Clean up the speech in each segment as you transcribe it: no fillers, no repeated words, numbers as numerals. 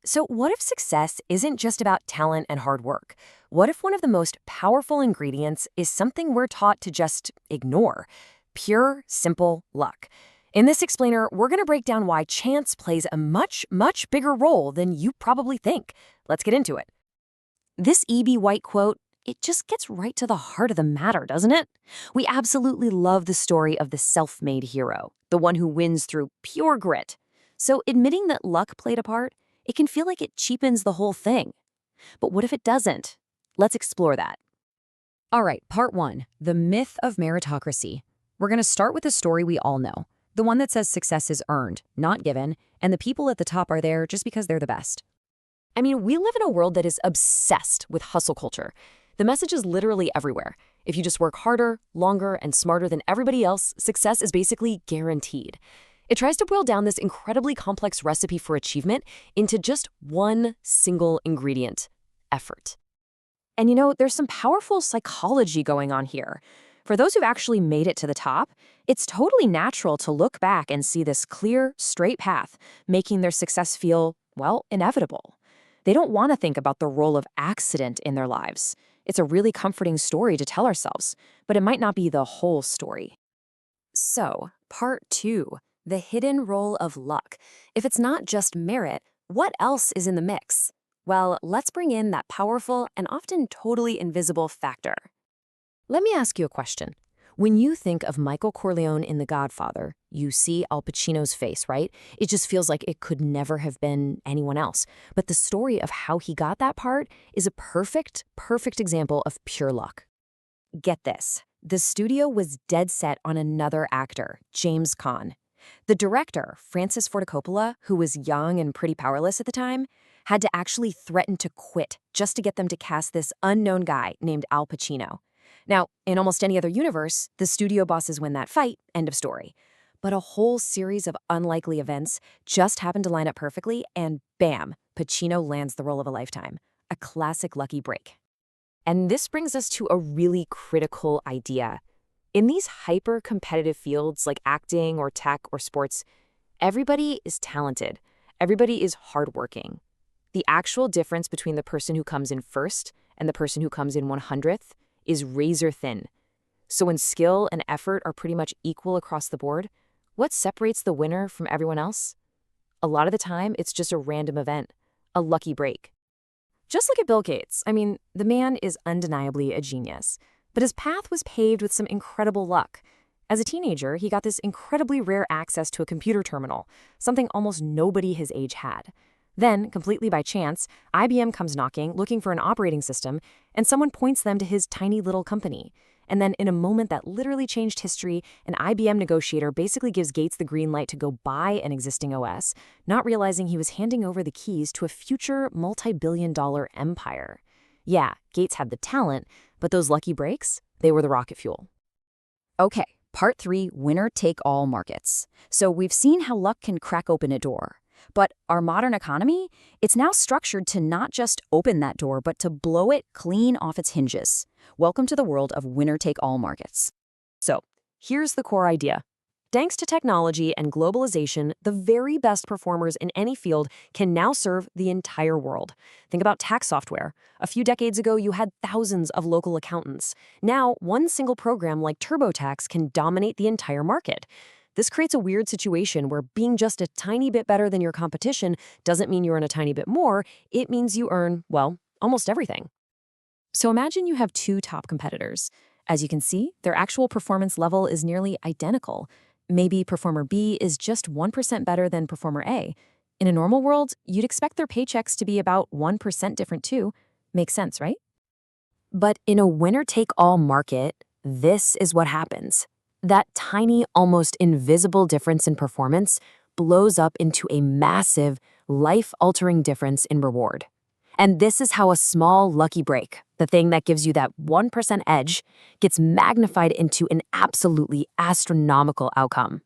So, what if success isn't just about talent and hard work? What if one of the most powerful ingredients is something we're taught to just ignore? Pure, simple luck. In this explainer, we're going to break down why chance plays a much bigger role than you probably think. Let's get into it. This E.B. White quote, it just gets right to the heart of the matter, doesn't it? We absolutely love the story of the self-made hero, the one who wins through pure grit. So, admitting that luck played a part, it can feel like it cheapens the whole thing. But what if it doesn't? Let's explore that. All right, part one, the myth of meritocracy. We're going to start with a story we all know, the one that says success is earned, not given, and the people at the top are there just because they're the best. I mean, we live in a world that is obsessed with hustle culture. The message is literally everywhere. If you just work harder, longer, and smarter than everybody else, success is basically guaranteed. It tries to boil down this incredibly complex recipe for achievement into just one single ingredient: effort. And there's some powerful psychology going on here. For those who've actually made it to the top, it's totally natural to look back and see this clear, straight path, making their success feel, well, inevitable. They don't want to think about the role of accident in their lives. It's a really comforting story to tell ourselves, but it might not be the whole story. So, part two, the hidden role of luck. If it's not just merit, what else is in the mix? Well, let's bring in that powerful and often totally invisible factor. Let me ask you a question. When you think of Michael Corleone in The Godfather, you see Al Pacino's face, right? It just feels like it could never have been anyone else. But the story of how he got that part is a perfect example of pure luck. Get this. The studio was dead set on another actor, James Caan. The director, Francis Ford Coppola, who was young and pretty powerless at the time, had to actually threaten to quit just to get them to cast this unknown guy named Al Pacino. Now, in almost any other universe, the studio bosses win that fight, end of story. But a whole series of unlikely events just happened to line up perfectly, and bam, Pacino lands the role of a lifetime. A classic lucky break. And this brings us to a really critical idea. In these hyper-competitive fields like acting or tech or sports, everybody is talented. Everybody is hardworking. The actual difference between the person who comes in first and the person who comes in 100th is razor thin. So when skill and effort are pretty much equal across the board, what separates the winner from everyone else? A lot of the time, it's just a random event, a lucky break. Just look at Bill Gates. I mean, the man is undeniably a genius, but his path was paved with some incredible luck. As a teenager, he got this incredibly rare access to a computer terminal, something almost nobody his age had. Then, completely by chance, IBM comes knocking, looking for an operating system, and someone points them to his tiny little company. And then, in a moment that literally changed history, an IBM negotiator basically gives Gates the green light to go buy an existing OS, not realizing he was handing over the keys to a future multi-billion-dollar empire. Yeah, Gates had the talent, but those lucky breaks, they were the rocket fuel. Okay, part three, winner-take-all markets. So we've seen how luck can crack open a door. But our modern economy, it's now structured to not just open that door, but to blow it clean off its hinges. Welcome to the world of winner-take-all markets. So, here's the core idea. Thanks to technology and globalization, the very best performers in any field can now serve the entire world. Think about tax software. A few decades ago, you had thousands of local accountants. Now, one single program like TurboTax can dominate the entire market. This creates a weird situation where being just a tiny bit better than your competition doesn't mean you earn a tiny bit more. It means you earn, well, almost everything. So imagine you have two top competitors. As you can see, their actual performance level is nearly identical. Maybe performer B is just 1% better than performer A. In a normal world, you'd expect their paychecks to be about 1% different too. Makes sense, right? But in a winner-take-all market, this is what happens. That tiny, almost invisible difference in performance blows up into a massive, life-altering difference in reward. And this is how a small lucky break, the thing that gives you that 1% edge, gets magnified into an absolutely astronomical outcome.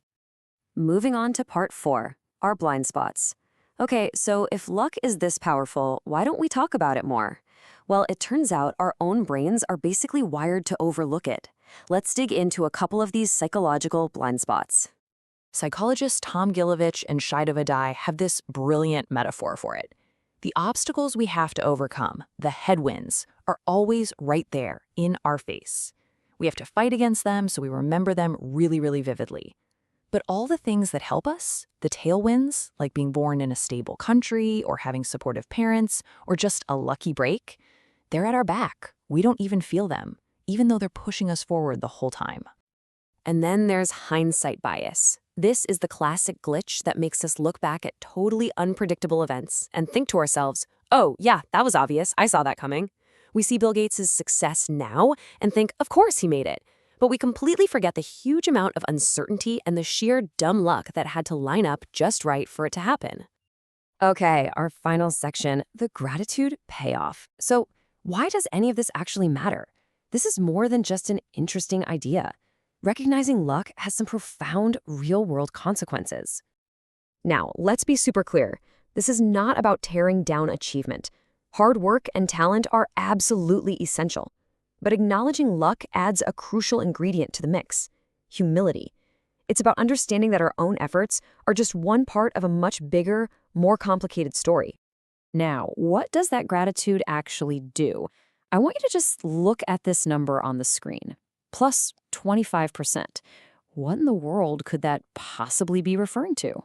Moving on to part four, our blind spots. Okay, so if luck is this powerful, why don't we talk about it more? Well, it turns out our own brains are basically wired to overlook it. Let's dig into a couple of these psychological blind spots. Psychologists Tom Gilovich and Shida Vadai have this brilliant metaphor for it. The obstacles we have to overcome, the headwinds, are always right there in our face. We have to fight against them so we remember them really, really vividly. But all the things that help us, the tailwinds, like being born in a stable country or having supportive parents or just a lucky break, they're at our back. We don't even feel them, even though they're pushing us forward the whole time. And then there's hindsight bias. This is the classic glitch that makes us look back at totally unpredictable events and think to ourselves, oh, yeah, that was obvious. I saw that coming. We see Bill Gates' success now and think, of course he made it. But we completely forget the huge amount of uncertainty and the sheer dumb luck that had to line up just right for it to happen. Okay, our final section, the gratitude payoff. So, why does any of this actually matter? This is more than just an interesting idea. Recognizing luck has some profound real-world consequences. Now, let's be super clear. This is not about tearing down achievement. Hard work and talent are absolutely essential. But acknowledging luck adds a crucial ingredient to the mix: humility. It's about understanding that our own efforts are just one part of a much bigger, more complicated story. Now, what does that gratitude actually do? I want you to just look at this number on the screen. Plus 25%. What in the world could that possibly be referring to?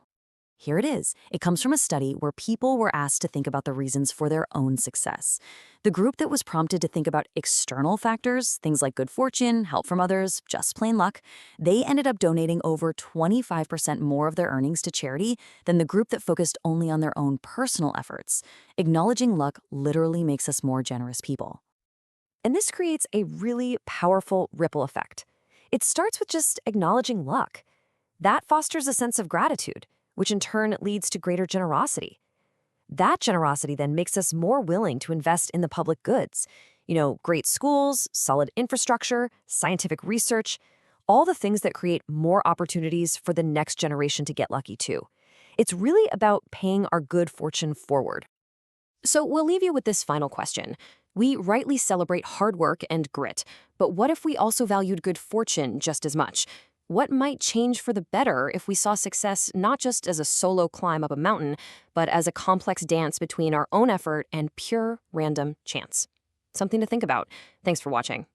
Here it is. It comes from a study where people were asked to think about the reasons for their own success. The group that was prompted to think about external factors, things like good fortune, help from others, just plain luck, they ended up donating over 25% more of their earnings to charity than the group that focused only on their own personal efforts. Acknowledging luck literally makes us more generous people. And this creates a really powerful ripple effect. It starts with just acknowledging luck. That fosters a sense of gratitude, which in turn leads to greater generosity. That generosity then makes us more willing to invest in the public goods. Great schools, solid infrastructure, scientific research, all the things that create more opportunities for the next generation to get lucky too. It's really about paying our good fortune forward. So we'll leave you with this final question. We rightly celebrate hard work and grit, but what if we also valued good fortune just as much? What might change for the better if we saw success not just as a solo climb up a mountain, but as a complex dance between our own effort and pure random chance? Something to think about. Thanks for watching.